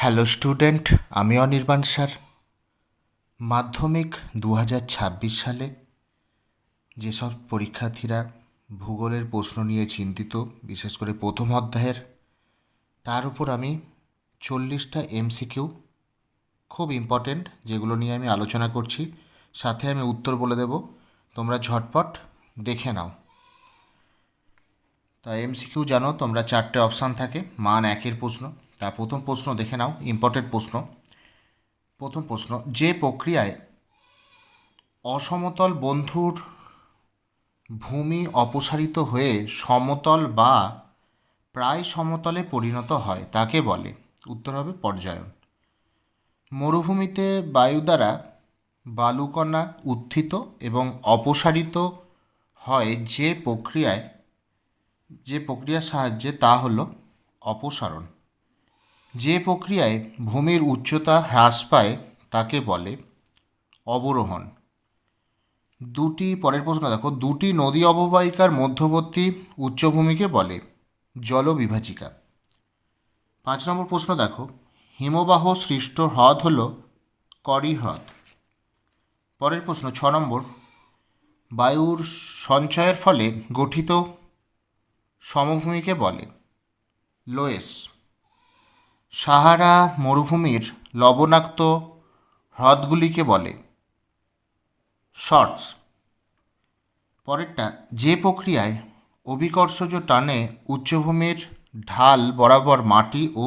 Hello student, আমি Anirban sir. মাধ্যমিক 2026 সালে যেসব পরীক্ষার্থীরা ভূগোলের প্রশ্ন নিয়ে চিন্তিত, বিশেষ করে প্রথম অধ্যায়ের, তার উপর আমি 40টা এমসিকিউ খুব ইম্পর্টেন্ট যেগুলো নিয়ে আমি আলোচনা করছি, সাথে আমি উত্তর বলে দেব। তোমরা ঝটপট দেখে নাও। তা এমসিকিউ জানো তোমরা 4টে অপশান থাকে, মান 1-এর প্রশ্ন। তা প্রথম প্রশ্ন দেখে নাও, ইম্পর্টেন্ট প্রশ্ন। প্রথম প্রশ্ন, যে প্রক্রিয়ায় অসমতল বন্ধুর ভূমি অপসারিত হয়ে সমতল বা প্রায় সমতলে পরিণত হয় তাকে বলে? উত্তর হবে পর্যায়ন। মরুভূমিতে বায়ু দ্বারা বালুকণা উত্থিত এবং অপসারিত হয় যে প্রক্রিয়ার সাহায্যে তা হলো অপসারণ। যে প্রক্রিয়ায় ভূমির উচ্চতা হ্রাস পায় তাকে বলে অবরোহণ। পরের প্রশ্ন দেখো, দুটি নদী অববাহিকার মধ্যবর্তী উচ্চভূমিকে বলে জলবিভাজিকা। 5 নম্বর প্রশ্ন দেখো, হিমবাহ সৃষ্ট হ্রদ হল করি হ্রদ। পরের প্রশ্ন 6 নম্বর, বায়ুর সঞ্চয়ের ফলে গঠিত সমভূমিকে বলে লোয়েস। সাহারা মরুভূমির লবণাক্ত হ্রদগুলিকে বলে শর্টস। পরেরটা, যে প্রক্রিয়ায় অভিকর্ষজ টানে উচ্চভূমির ঢাল বরাবর মাটি ও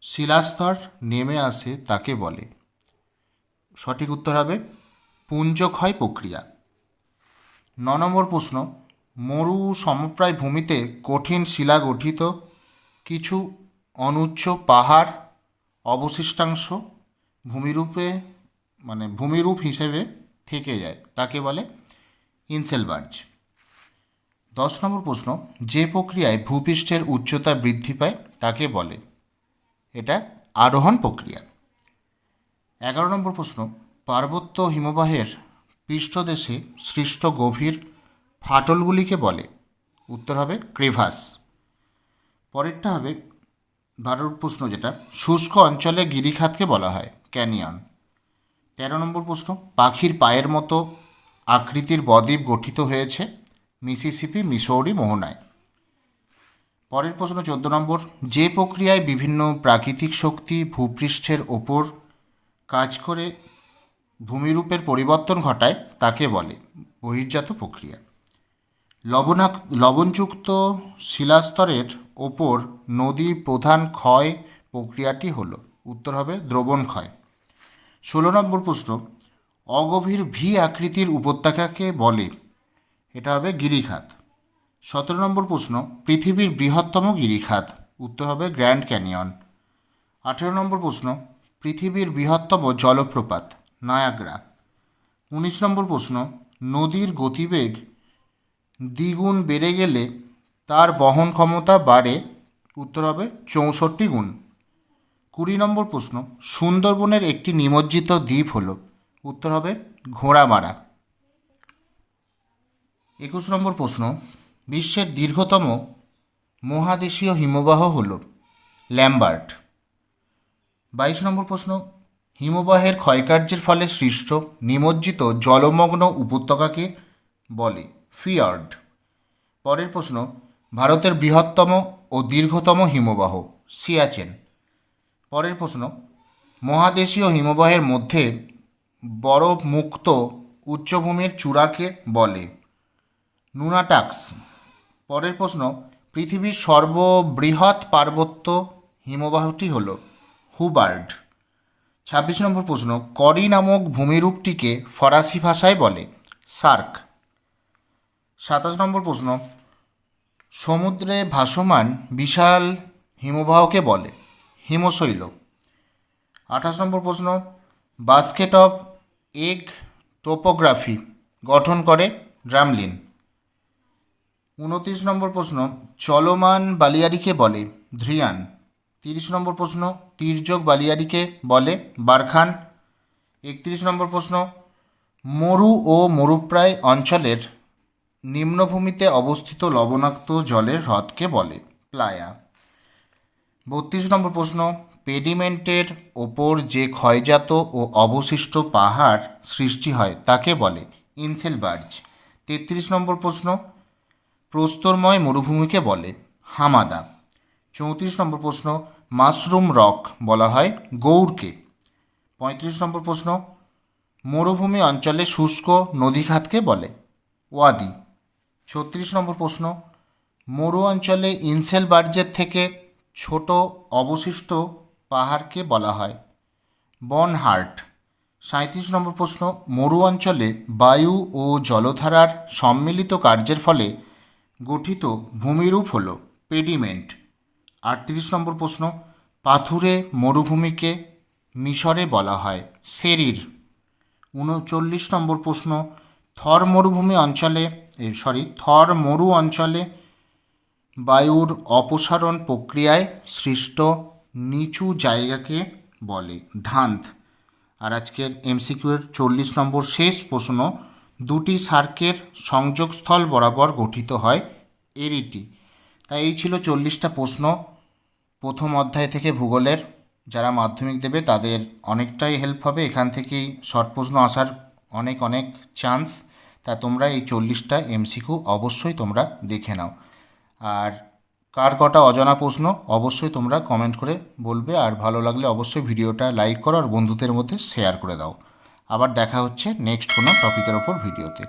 শিলাস্তর নেমে আসে তাকে বলে? সঠিক উত্তর হবে পুঞ্জক্ষয় প্রক্রিয়া। 9 নম্বর প্রশ্ন, মরু সমপ্রায় ভূমিতে কঠিন শিলা গঠিত কিছু অনুচ্চ পাহাড় অবশিষ্টাংশ ভূমিরূপ হিসেবে থেকে যায় তাকে বলে ইনসেলবার্জ। 10 নম্বর প্রশ্ন, যে প্রক্রিয়ায় ভূপৃষ্ঠের উচ্চতা বৃদ্ধি পায় তাকে বলে? এটা আরোহণ প্রক্রিয়া। 11 নম্বর প্রশ্ন, পার্বত্য হিমবাহের পৃষ্ঠদেশে সৃষ্ট গভীর ফাটলগুলিকে বলে? উত্তর হবে ক্রেভাস। পরেরটা হবে 12 প্রশ্ন, যেটা শুষ্ক অঞ্চলে গিরিখাতকে বলা হয় ক্যানিয়ন। 13 নম্বর প্রশ্ন, পাখির পায়ের মতো আকৃতির বদ্বীপ গঠিত হয়েছে মিসিসিপি, মিসৌরি, মোহনায়। পরের প্রশ্ন 14 নম্বর, যে প্রক্রিয়ায় বিভিন্ন প্রাকৃতিক শক্তি ভূপৃষ্ঠের ওপর কাজ করে ভূমিরূপের পরিবর্তন ঘটায় তাকে বলে বহির্জাত প্রক্রিয়া। লবণযুক্ত শিলাস্তরের ওপর নদী প্রধান ক্ষয় প্রক্রিয়াটি হল? উত্তর হবে দ্রবণ ক্ষয়। 16 নম্বর প্রশ্ন, অগভীর ভি আকৃতির উপত্যকাকে বলে? এটা হবে গিরিখাত। 17 নম্বর প্রশ্ন, পৃথিবীর বৃহত্তম গিরিখাত? উত্তর হবে গ্র্যান্ড ক্যানিয়ন। 18 নম্বর প্রশ্ন, পৃথিবীর বৃহত্তম জলপ্রপাত নায়াগ্রা। 19 নম্বর প্রশ্ন, নদীর গতিবেগ দ্বিগুণ বেড়ে গেলে তার বহন ক্ষমতা বাড়ে? উত্তর হবে 64 গুণ। 20 নম্বর প্রশ্ন, সুন্দরবনের একটি নিমজ্জিত দ্বীপ হল? উত্তর হবে ঘোড়ামারা। 21 নম্বর প্রশ্ন, বিশ্বের দীর্ঘতম মহাদেশীয় হিমবাহ হল ল্যাম্বার্ট। 22 নম্বর প্রশ্ন, হিমবাহের ক্ষয়কার্যের ফলে সৃষ্ট নিমজ্জিত জলমগ্ন উপত্যকাকে বলে ফিয়র্ড। পরের প্রশ্ন, ভারতের বৃহত্তম ও দীর্ঘতম হিমবাহ সিয়াচেন। পরের প্রশ্ন, মহাদেশীয় হিমবাহের মধ্যে বরফ মুক্ত উচ্চভূমির চূড়াকে বলে নুনাটাক্স। পরের প্রশ্ন, পৃথিবীর সর্ববৃহৎ পার্বত্য হিমবাহটি হল হুবার্ড। 26 নম্বর প্রশ্ন, করি নামক ভূমিরূপটিকে ফরাসি ভাষায় বলে সার্ক। 27 নম্বর প্রশ্ন, সমুদ্রে ভাসমান বিশাল হিমবাহকে বলে হিমশৈল। 28 নম্বর প্রশ্ন, বাস্কেট অফ এগ টোপোগ্রাফি গঠন করে ড্রামলিন। 29 নম্বর প্রশ্ন, চলমান বালিয়াড়িকে বলে ধ্রিয়ান। 30 নম্বর প্রশ্ন, তির্যক বালিয়াড়িকে বলে বারখান। 31 নম্বর প্রশ্ন, মরু ও মরুপ্রায় অঞ্চলের নিম্নভূমিতে অবস্থিত লবণাক্ত জলের হ্রদকে বলে প্লায়া। 32 নম্বর প্রশ্ন, পেডিমেন্টের ওপর যে ক্ষয়জাত ও অবশিষ্ট পাহাড় সৃষ্টি হয় তাকে বলে ইনসেলবার্জ। 33 নম্বর প্রশ্ন, প্রস্তরময় মরুভূমিকে বলে হামাদা। 34 নম্বর প্রশ্ন, মাশরুম রক বলা হয় গৌড়কে। 35 নম্বর প্রশ্ন, মরুভূমি অঞ্চলে শুষ্ক নদীখাতকে বলে ওয়াদি। 36 নম্বর প্রশ্ন, মরু অঞ্চলে ইনসেলবার্জের থেকে ছোট অবশিষ্ট পাহাড়কে বলা হয় বনহার্ট। 37 নম্বর প্রশ্ন, মরু অঞ্চলে বায়ু ও জলধারার সম্মিলিত কার্যের ফলে গঠিত ভূমিরূপ হল পেডিমেন্ট। 38 নম্বর প্রশ্ন, পাথুরে মরুভূমিকে মিশরে বলা হয় সেরির। 39 নম্বর প্রশ্ন, থর মরু অঞ্চলে বায়ুর অপসারণ প্রক্রিয়ায় সৃষ্ট নিচু জায়গাকে বলে ধান্দ। আর আজকের এমসিকিউর 40 নম্বর শেষ প্রশ্ন, দুটি সার্কের সংযোগস্থল বরাবর গঠিত হয় এরিটি। তাই এই ছিল 40টা প্রশ্ন প্রথম অধ্যায় থেকে ভূগোলের। যারা মাধ্যমিক দেবে তাদের অনেকটাই হেল্প হবে, এখান থেকেই শর্ট প্রশ্ন আসার অনেক অনেক চান্স। তা তোমরা এই 40টা এমসিকিউ অবশ্যই তোমরা দেখে নাও। আর কার কটা অজানা প্রশ্ন অবশ্যই তোমরা কমেন্ট করে বলবে, আর ভালো লাগলে অবশ্যই ভিডিওটা লাইক করো আর বন্ধুদের মধ্যে শেয়ার করে দাও। আবার দেখা হচ্ছে নেক্সট কোনো টপিকের ওপর ভিডিওতে।